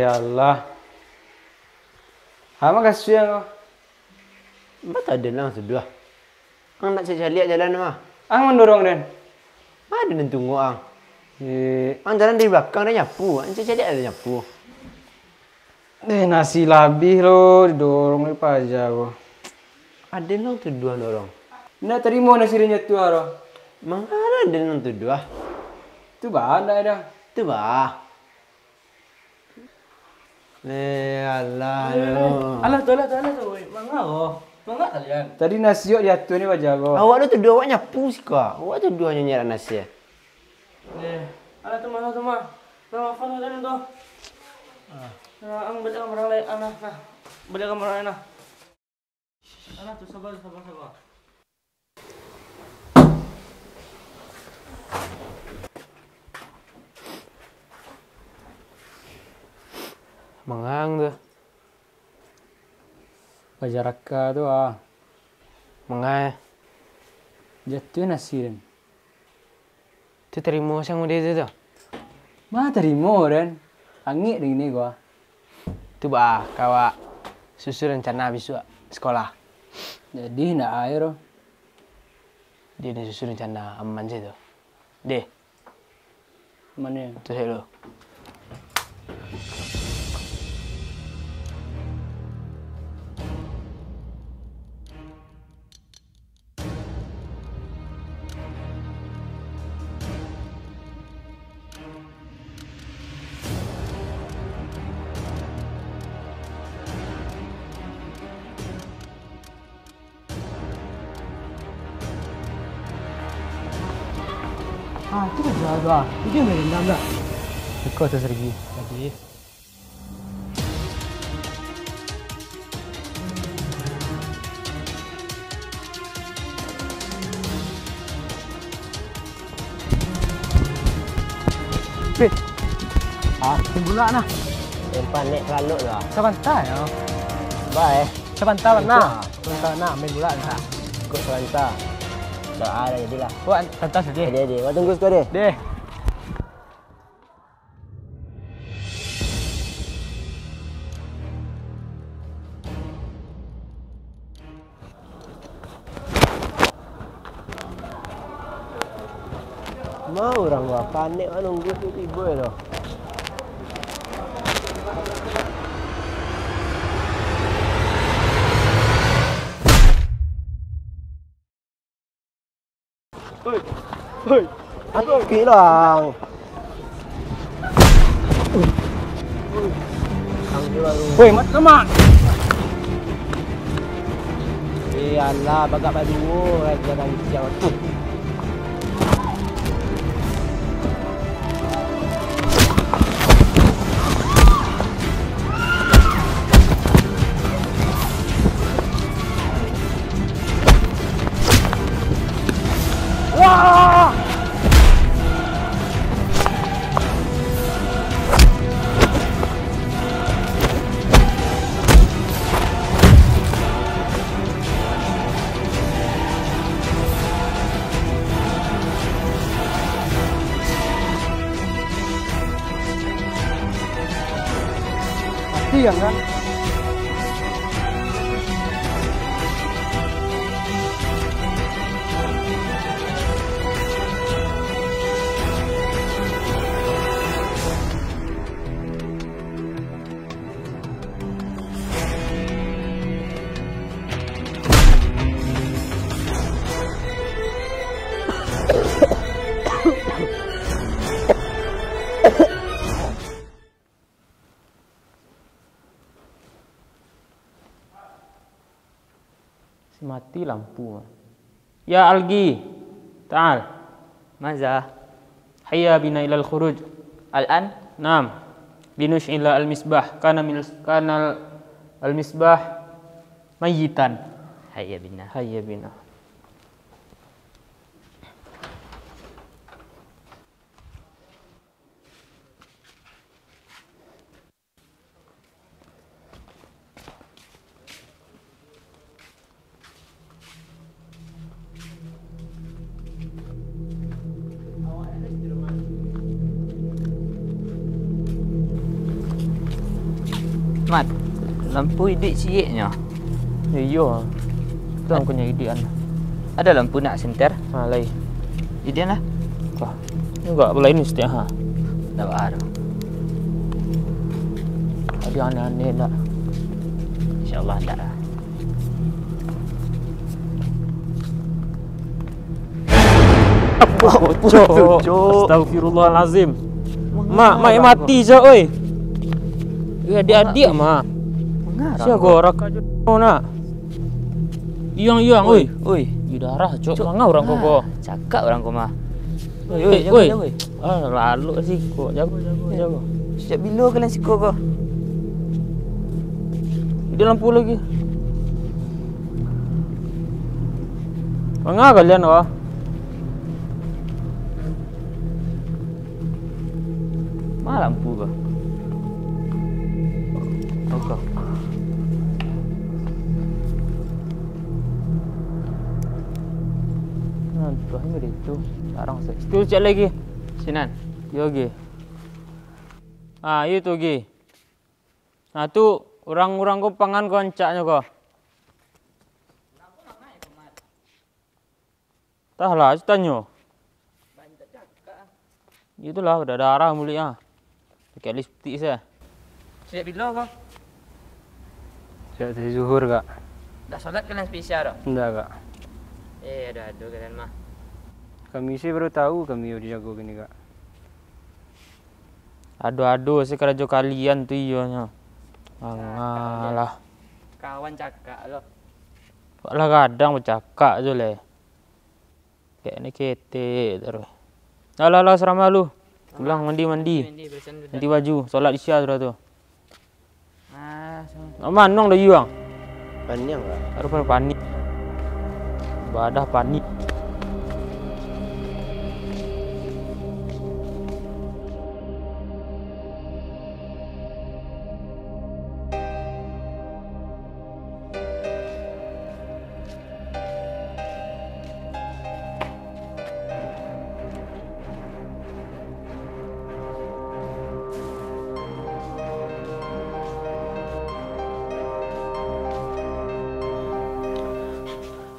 Allah. Hama kasih yang kau. Betul ada lang sudah. Ang nak cari jalan mah. Ang mendorong den. Ada yang tunggu ang. Ang jalan di belakang ada nyapu. Ang cari ada nyapu. Nasi labih lo didorong ni paja kau. Ada lang tu dua dorong. Nak terima nasi renyat tu aro. Mana ada lang tu dua. Tu bah ada. Tu bah. Allah. Alah tu. Mangga oh. Mangga kalian. Tadi nasi yuk jatuh ni paja kau. Awak tu dua awak nyapu sih kau. Awak tu dua nyari nasi. Alah tu mah. Nah, apa nak tu? Nah, ang balik kamera lain, nah. Balik kamera lain, nah. Alah tu sabar. Mangang tu. Paja raka tu ah. Mangai. Jatuh nasi den. Tu terima sang muda tu. Mah terima den. Angit ni gua. Tu bah kawa susu rencana besok sekolah. Jadi nak air. Dia ni susu rencana aman je tu. Deh. Mana? Tu hello. Ah, itu kan jaga. Itu yang merendam dah. Ikut tu sergi. Tadi. Pit. Ah, tunggulah nah. Tempat naik lalu lah. Sebentar ya. Bye. Sebentar nah. Sebentar nah main bola nah. Ikut sebentar. Doa dah jadilah. Buat sebentar saja. Jadi. Kau tunggu sekali deh. Deh. Mau orang gua panik mah nunggu tiba-tiba tu. Hoi. Aku bilang. Hoi, mat kemak. Allah, bagak badu raja dan siang tu. Wah! Pasti kan? Mati lampu. Ya Algi, ta'al. ماذا؟ Hayya bina ilal khuruj. الآن؟ Naam. Linush'ila al-misbah. Kana al-misbah mayitan. هيا بنا. Hayya bina. Mat, lampu hidup sikitnya. Ya iya. Itu aku punya ide an. Ada lampu nak senter? Ha lai. Ide lah. Wah. Enggak, boleh ini setiap ha. Tak ada. Ada aneh-aneh tak? InsyaAllah tak lah. Cok. Astagfirullahalazim. Mak yang mati je oi. Ya adik-adik mak. Mengarang. Siapa orang kaju nak? Yang oi. Oi. Di darah cok. Mangau orang koko. Cakap orang kau mah. Oi. Lalu sih kok. Jago. Sejak bila kalian siko kau? Di lampu lagi. Mangga kalian wah. Mana lampu kau? Oke. Nah, tuh ini itu. Sekarang saya. Itu cek lagi. Sinan. Yogi. Ah, itu gi. Nah, tu orang-orang kau pangan koncaknya kau. Tah lah, tanya. Itulah udah darah mulia. Pakai lipstick saya. Sejak bila kau? Sejak dari zuhur kak. Dah solat kalian spesial dah? Enggak kak. Ada kalian mah. Kami sih baru tahu kami udah jago gini kak. Aduh, saya kerja kalian tu ianya. Angalah. Kawan cakap lo. Lah kadang bercakap je leh. Kayak ni ketek terus. Lah serama lu. Pulang mandi. Ganti baju, solat isya sudah tu. Manong dah yuang. Panjang lah. Harus panik. Badah panik.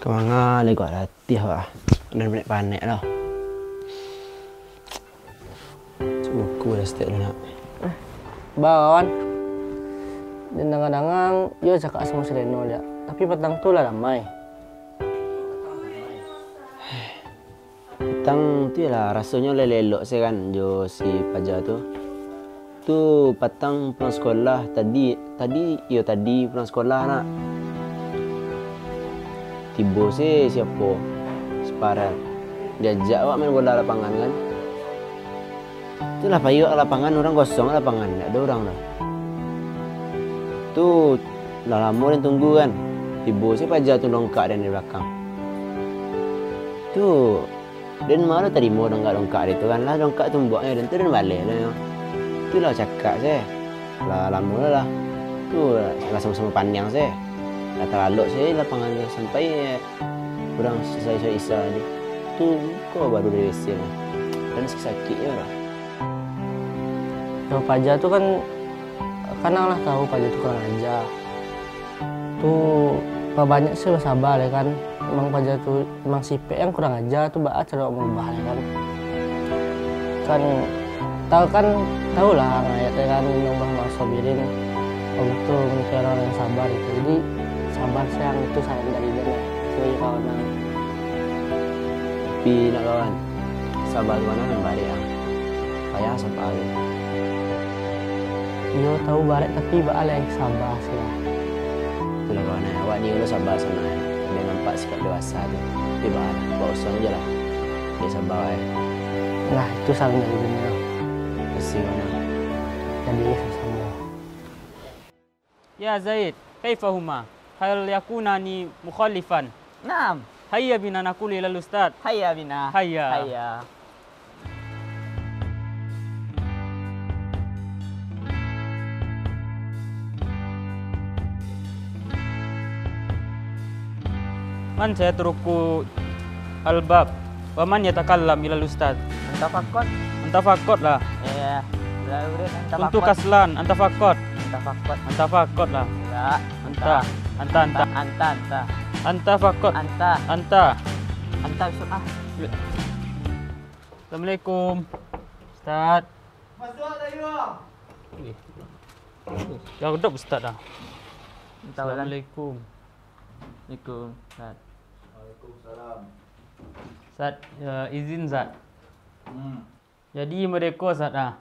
Kemana lagi kau latih lah. Dan panik lah. Buku dah setiap nak. Kawan, dan kadang-kadang dia cakap sama si Reno dia. Tapi petang tu lah damai. Petang tu lah rasanya lelok saya kan jo si Pajar tu. Tu petang pulang sekolah tadi pulang sekolah nak. Tiba siapa? Separan. Diajak awak main bola lapangan kan. Itulah payuk lapangan orang kosong lapangan, tak ada orang dah. Tu dah lama dan tunggu kan. Tiba Pajar tu longkak dan di belakang. Tu dan malu terima dongkak dia tu kan lah dongkak tumbuknya dan tu dan balik lah. Itulah cakap saya. Lah lama lah. Tu lah sama-sama pandang saya. Dah terlalu saya lapangan dia sampai kurang selesai isa dia. Tu kau baru dari WC lah. Dan sakit ya lah. Kalau Pajar tu kan lah tahu Pajar tu kurang ajar. Tu banyak sih sabar ya kan. Emang Pajar tu emang sipek yang kurang ajar tu baat cara mengubah ya kan. Tahu lah ayatnya kan mengubah masabirin. Allah tu mencari orang yang sabar gitu. Jadi sabar sayang itu sayang dari dia sebagai kawan. Tapi nak kawan sabar mana yang balik ah. Payah sabar. Dia tahu balik tapi baal yang sabar sih. Itulah kawan awak ni kalau sabar sana ya. Dia nampak sikap dewasa tu. Dia bawa usang je lah. Dia sabar ya. Nah itu saling dari dunia. Kasih mana. Jadi sama. Ya Zaid, kaifahuma? Hal yakunani mukhalifan? Naam. Hayya bina naqul ila ustaz. Hayya bina. Hayya. Man saya turuku albab. Wa man yatakallam ila ustaz. Anta fakot. Anta fakot lah. Ya. Untuk kaslan, anta fakot. fakot. Anta fakot lah. Ya. Anta. Anta. Anta. Anta fakot. Anta. Anta. Anta ah. Assalamualaikum. Ustaz. Masuk tayo. Ya udah Ustaz dah. Anta kan. Assalamualaikum. Assalamualaikum. Ustaz. Waalaikumsalam. Ustaz, ya, izin Ustaz. Jadi mereka Ustaz dah.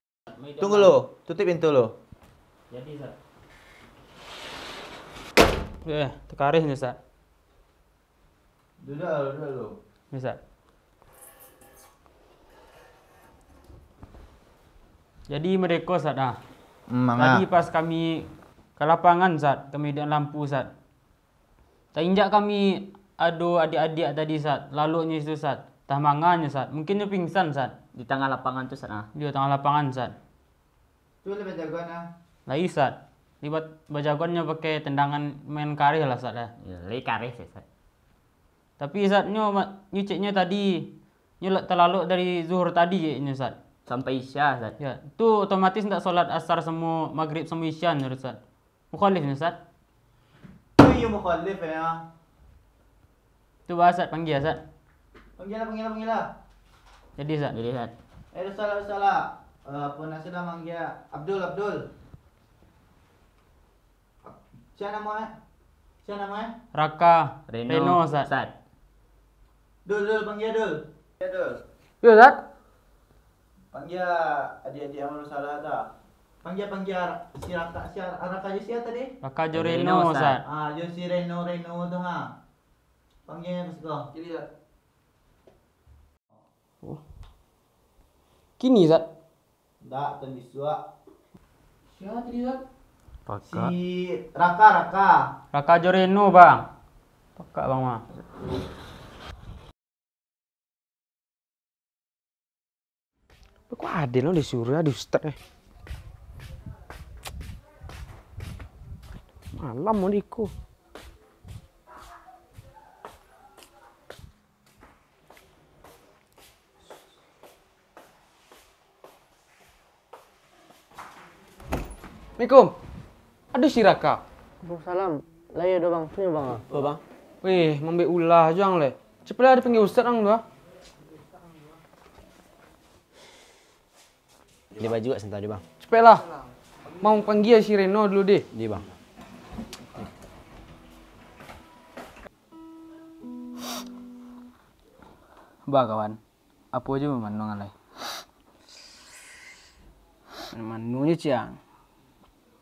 Tunggu lo, tutup pintu lo. Jadi Ustaz. Terkaris ni Ustaz. Duduk lo. Ni Ustaz. Jadi mereka Ustaz dah. Tadi pas kami ke lapangan Ustaz, kami di lampu Ustaz. Tak injak kami ada adik-adik tadi Ustaz. Lalunya itu Ustaz. Tak mangan Ustaz. Mungkin dia pingsan Ustaz. Di tengah lapangan tu Ustaz ah. Dia tengah lapangan Ustaz. Tu lebih jagoan ah. Lagi Ustaz. Libat bajagonnya pakai tendangan main karih lah Ustaz dah. Ya, lagi karis ya Ustaz. Tapi Ustaz nyuciknya tadi terlalu dari zuhur tadi je Ustaz. Sampai Isya Ustaz. Ya, tu otomatis tak solat asar semua maghrib semua isya ni Ustaz. Mukhalif ni Ustaz. Tu yang mukhalif ya. Tu bahasa panggil Ustaz. Panggil lah. Jadi Ustaz. Jadi Ustaz. Salah. Apa nak sudah manggil Abdul. Siapa nama? Raka Reno Ustaz. Dul, panggil Dul. Ya Ustaz. Panggil adik-adik yang salah tak? Panggil si Raka je siapa tadi? Raka jo Reno, Reno Ustaz. Jo si Reno tu ha. Panggil kesuka. Jadi tak? Kini Ustaz. Tak, tadi suak. Siapa tadi tak? Pakak. Si Raka. Raka jo Reno bang. Pakak bang mah. Kok adil lo disuruh ya di Ustaz eh. Malam mau diku. Assalamualaikum. Ada si Raka. Waalaikumsalam. Lah ya dah bang, sini bang. Apa bang? Weh, mambe ulah jang le. Cepatlah ada panggil Ustaz ang tu. Dia baju kat sentar dia bang. Cepatlah. Mau panggil si Reno dulu deh. Dia bang. Bah kawan. Apa aja memandang alai. Manunya ciang.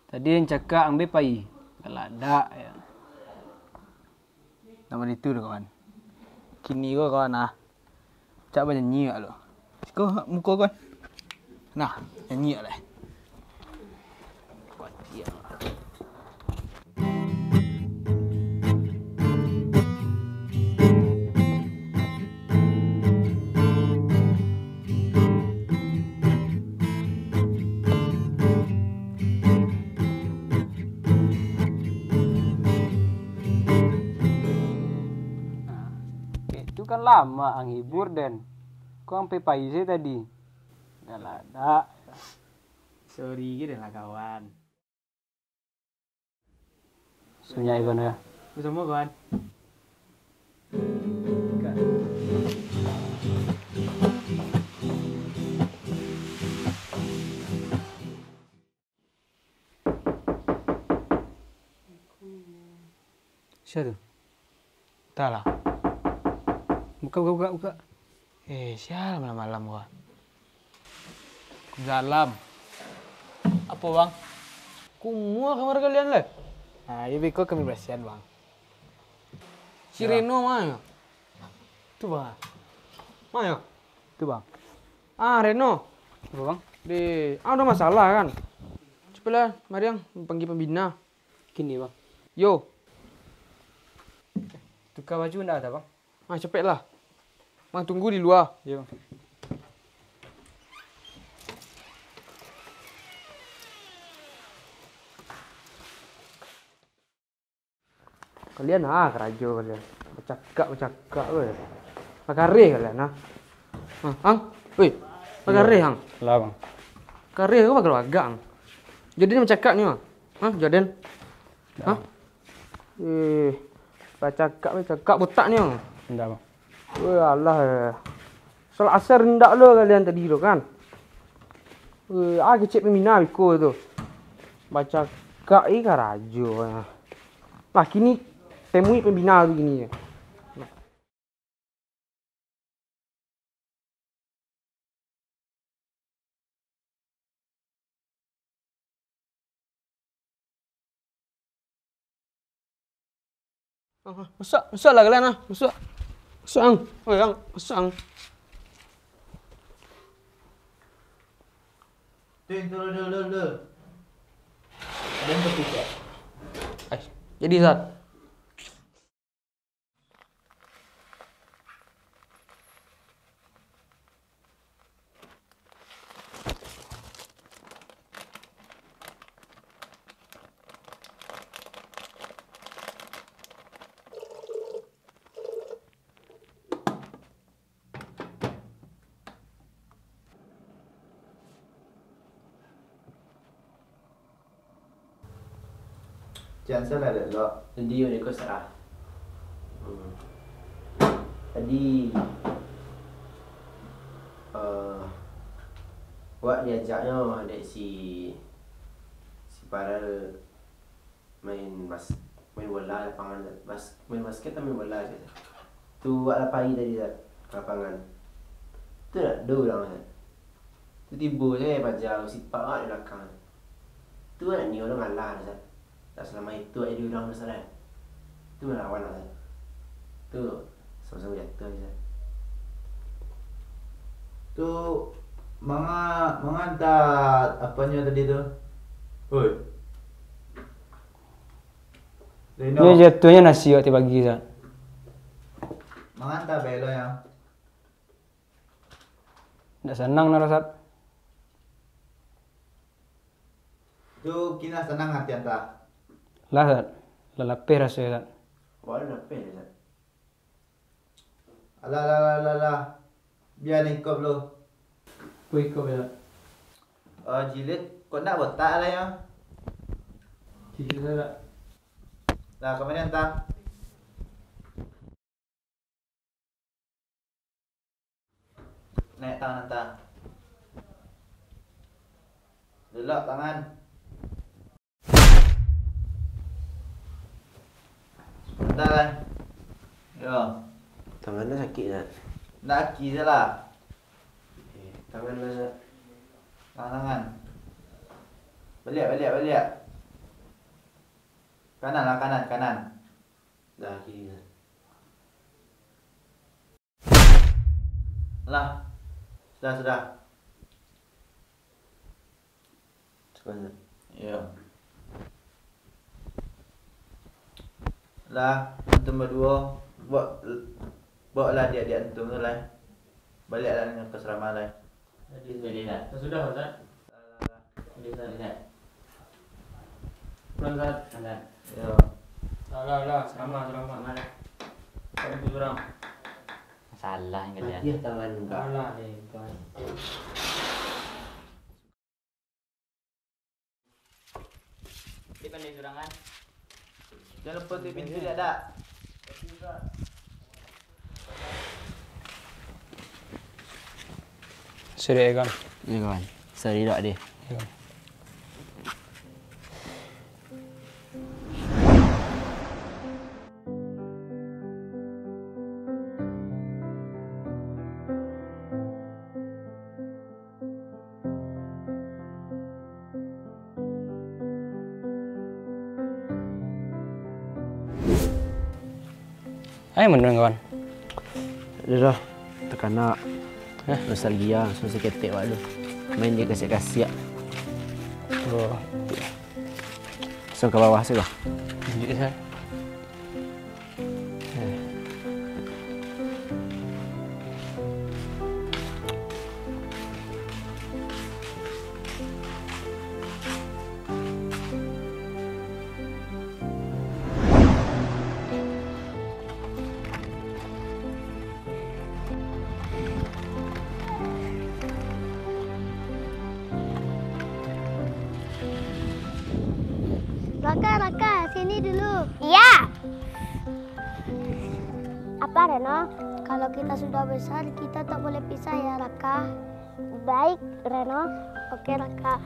Tadi yang cakap ambil pai. Kalau ada ya. Nama itu dah kawan. Kini kau kawan ah. Cak nyanyi kat lo. Kau muka kawan. Nah, nyanyi lah. Itu kan lama ang hibur dan kau sampai pagi saya tadi. Dah lah, dah. Sorry gitu lah kawan. Sunyai kau ya. Semua kawan. Siapa tu? Tak lah. Buka. Sial malam-malam gua. Salam. Apa bang? Kumua kamar kalian lah. Nah, ya beko kami bersihan bang. Si Reno mana? Tu bang. Mana? Tu bang. Ah Reno. Apa bang? Ada masalah kan? Cepatlah, mari yang panggil pembina. Kini bang. Yo. Tukar baju ndak ada bang? Ah cepatlah. Bang tunggu di luar. Ya bang. Kalian kerajo kalian. Bercakap weh. Pakare kalian Hang. Weh. Pakare hang. Lah bang. Kare kau bakal agak hang. Jadi dia bercakap ni mah. Hah, Jaden? Hah? Baca botak ni. Enggak, Bang. Weh, alah. Salat asar ndak lo kalian tadi lo kan? Weh, kecik pembina biko tu. Baca kak karajo. Lah kini temui pembina tu gini. Masuk lah kalian ah. Masuk. Masuk ang. Oi, ang. Masuk ang. Dul. Ada yang berpikir. Jadi Zat. Jangan salah lo. Tadi udah kau serah. Tadi buat diajaknya ada si Parel main bola lapangan main basket atau main bola aja. Tu buat pagi tadi lapangan. Tu nak dua orang kan. Tu tiba je pajak sipak di belakang. Tu nak ni orang ngalah dah. Tak selama itu ada orang dah salah. Tu melawan lah. Tu sama-sama jatuh je. Tu mengangkat apanya tadi tu? Oi. Dia jatuhnya nasi waktu pagi Zat. Mengangkat belo ya. Ndak senang nak Zat. Tu kina senang hati anta. Lah Zat. Lalapeh rasanya Zat. Baru nak pen je. Alah. Biar ni kau dulu. Kuih kau Zat. Jilid kau nak botak lah ya. Kiki Zat. Lah kau mana anta? Naik tangan anta. Delok tangan. Sebentar kan. Yo. Tangannya sakit Zat. Nak aki je lah. Tangan lah Zat. Tangan. Balik. Kanan. Dah kiri Zat. Lah. Sudah. Cepat Zat. Ya. Lah, antum berdua bawa dia antum tu lah. Baliklah dengan keseraman lah. Jadi Zat. Sudah Zat. Jadi Zat. Pulang Zat. Ya. Lah, sama. Mana? Kau itu orang. Salah yang kalian. Dia tangan enggak. Alah, hebat. Di pandai surangan. Jangan lupa tu pintu dia ada. Sudah kan. Ni kawan. Sorry tak dia. Ayo menurut kawan. Dah. Terkena nostalgia, susah ketek waktu. Main dia kasih-kasih. Oh, So ke bawah sudah. tunjuk Zat. sini dulu. Iya. Apa Reno? Kalau kita sudah besar, kita tak boleh pisah ya Raka. Baik Reno. Oke Raka.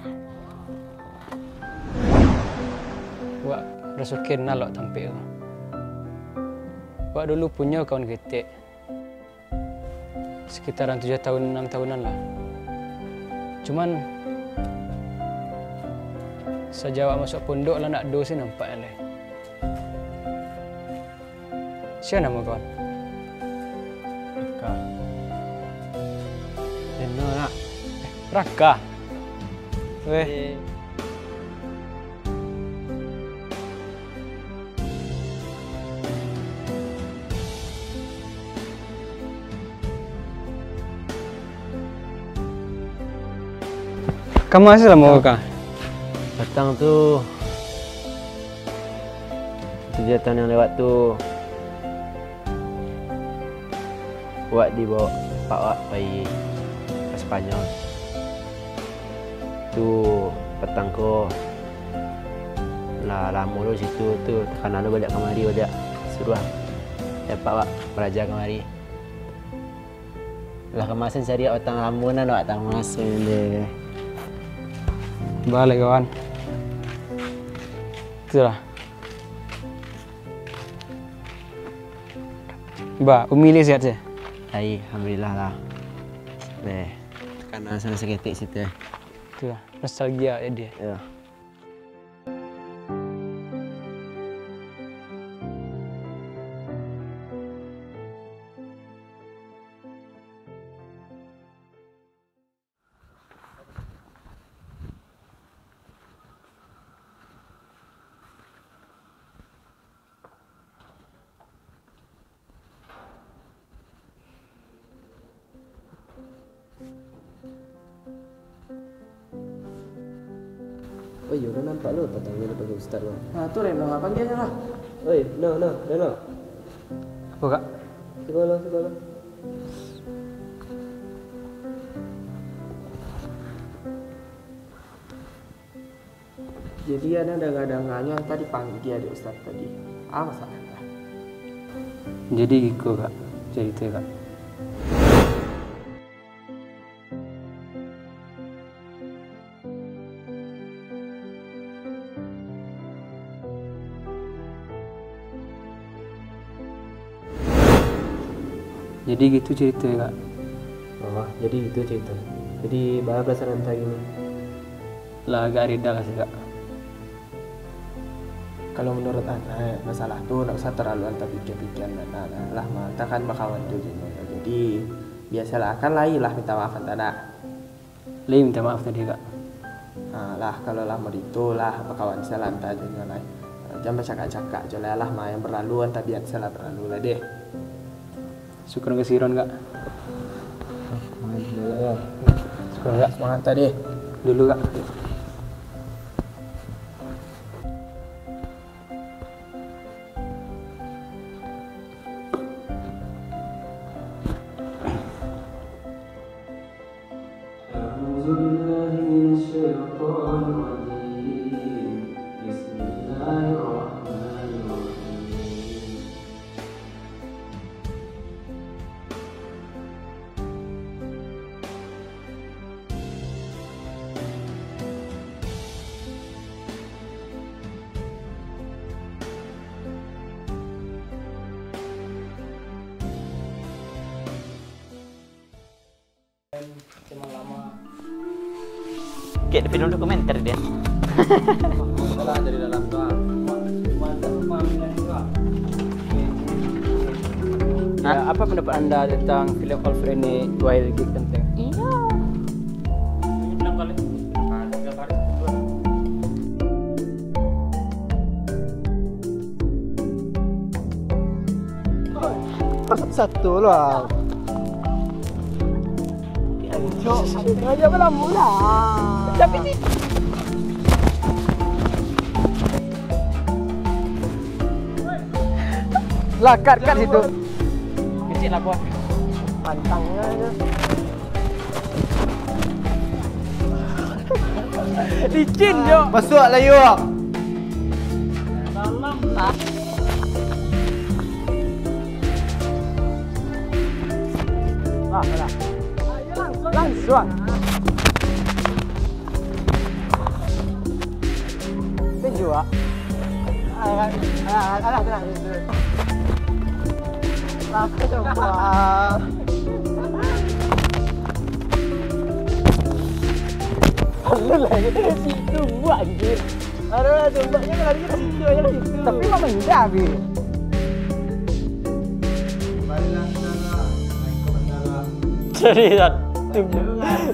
Wak rasa kenal lo tampil. Wak dulu punya kawan ketek. Sekitaran 7 tahun 6 tahunan lah. Cuman sejak awak masuk pondok lah nak dosi nampak lah. Siapa nama kawan? Raka. Reno nak. Raka. Weh. Kamu masih lama Kak? Petang tu 7 tahun yang lewat tu Wak dibawa Pak Wak pergi ke Spanyol. Tu petang ko lah lama dulu situ tu tekanan lu balik kemari balik suruh Pak Wak belajar kemari. Lah kemasan cari petang lamunan Wak tang masan deh. Balik kawan. Itulah. Ba, umili sihat je. Hai, alhamdulillah lah. Deh, karena sana seketik situ. Itulah, nostalgia ya dia. Ya. Oh iya, udah nampak lo petangnya depan Ustaz lo. Nah, tuh Reno, panggil aja lah. Oi, Reno. Apa Kak? Sekolah. Jadi ada gadang-gadangnya tadi panggil ada Ustaz tadi. Apa masalahnya? Jadi gitu Kak, cerita Kak. Jadi gitu cerita Kak. Oh, jadi itu cerita. Jadi bahas perasaan entah gini. Lah agak reda kasih Kak. Kalau menurut anak masalah tuh nggak usah terlalu anta pikir-pikir lah mata kan bakawan tuh jadi biasalah kan lain lah minta maaf anta nak. Lain minta maaf tadi Kak. Nah, lah kalau lah mau itu lah bakawan salah anta juga lah. Jangan bercakap-cakap je lah mah yang berlalu anta biar salah berlalu lah deh. Syukur kesiron Kak. Syukur Kak, semangat tadi. Dulu Kak. Kayak di film dokumenter dia. Salah dari dalam doa. Ya, apa pendapat Anda tentang film Alfred ini Wild Geek Kenteng? Iya. Bilang kali. Tiga kali. Satu lah. Aja belum mulai. Tapi sih. Lah kat situ. Kecil lah buat. Pantangnya aja. Licin yo. Masuk lah yuk. Langsung. Penjual. Alah, tenang. Langsung coba. Lu lagi ke situ gua anjir. Aduh, tembaknya lari ke situ aja ke situ. Tapi mah mendak bi. Jadi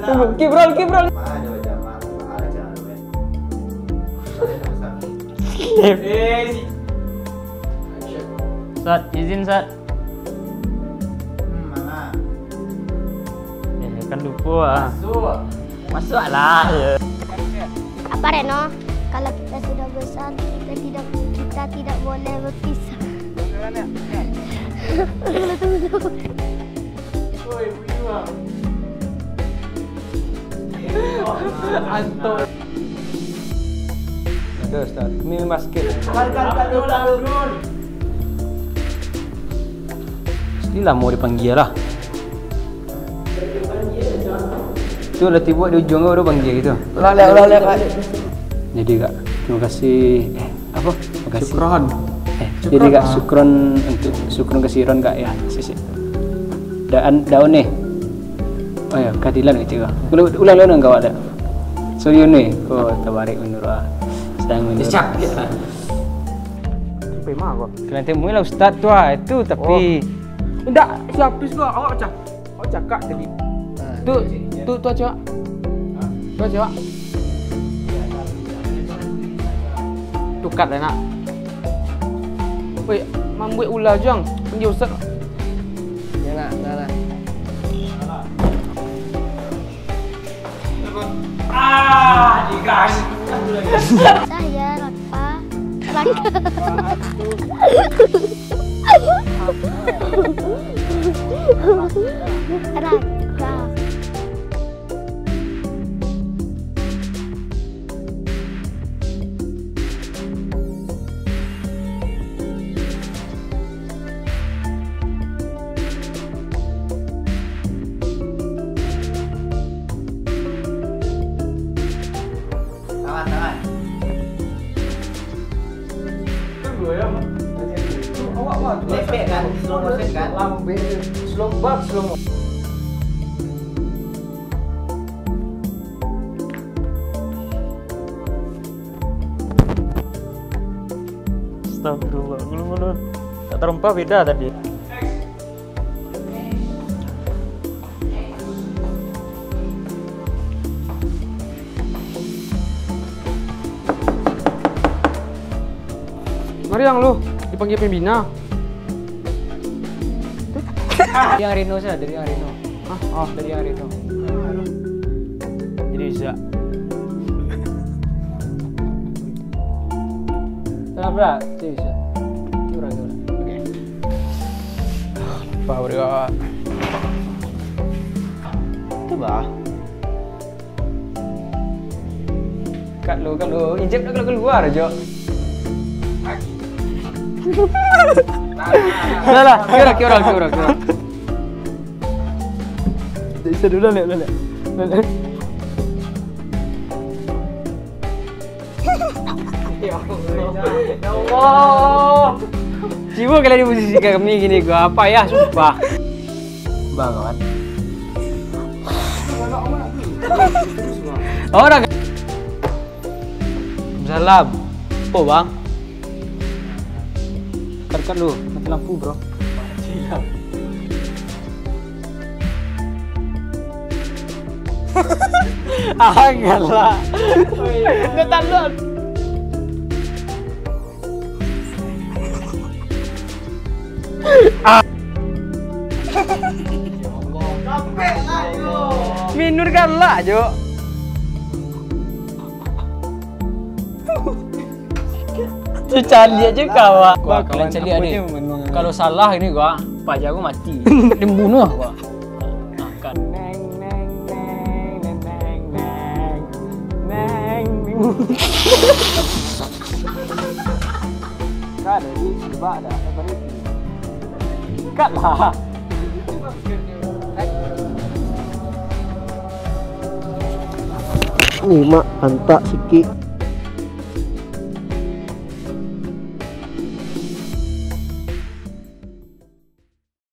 tunggu kibrol. Sat, izin Sat. Mana? Kan lupa. Masuk lah. Apa Reno? Kalau kita sudah besar, kita tidak boleh berpisah. Anto. Ada Ustaz, kami basket. Pastilah mau dipanggil lah. Itu udah tiba di ujung baru panggil gitu. Ulah. Jadi Kak, terima kasih. Apa? Terima kasih. Syukron. Jadi Kak, syukron kesiron Kak ya. Sisi. Daun nih. Oh ya, keadilan gitu Kak. Ulang enggak ada. Sorry nih. Oh, tabarik menurut. Sedang menurut. Sakit lah. Sampai mah kok. Kalian temui lah Ustaz tu itu tapi enggak siapis gua awak cakap tadi. Tu aja. Tu aja. Tukat dah nak. Wei, mambuat ular jang. Panggil Ustaz. Ya nak. Dikasih. Saya Raka. Raka. Tangan. Tunggu ya. Awak Lepek kan, slow motion kan? Lambe, slow mo. Astagfirullah. Belum. Tak terempah beda tadi. Mari yang lu dipanggil pembina. Yang Reno sih, dari yang Reno. Oh, Dari yang Reno. jadi bisa. Kenapa? Sih bisa. Kira. Oke. Power ya. Itu bah. Kat lu, injek dah kalau keluar aja. Lah, kira. Bisa dulu le. Ya Allah. Coba kalian diposisikan kami gini gua apa ya, sumpah. Banget. Orang. Salam. Oh, Bang. Kan lu, mati lampu, Bro. Siap. Enggak lah. Enggak talon. Minur kan lah, Jo. Itu candi aja kawan. Gua kalian cari ada. Kalau salah ini gua, pajak gua mati. Dibunuh gua. Nah, kan. Neng. Coba ada apa nih? Kat lah. Nih mak, antak sikit.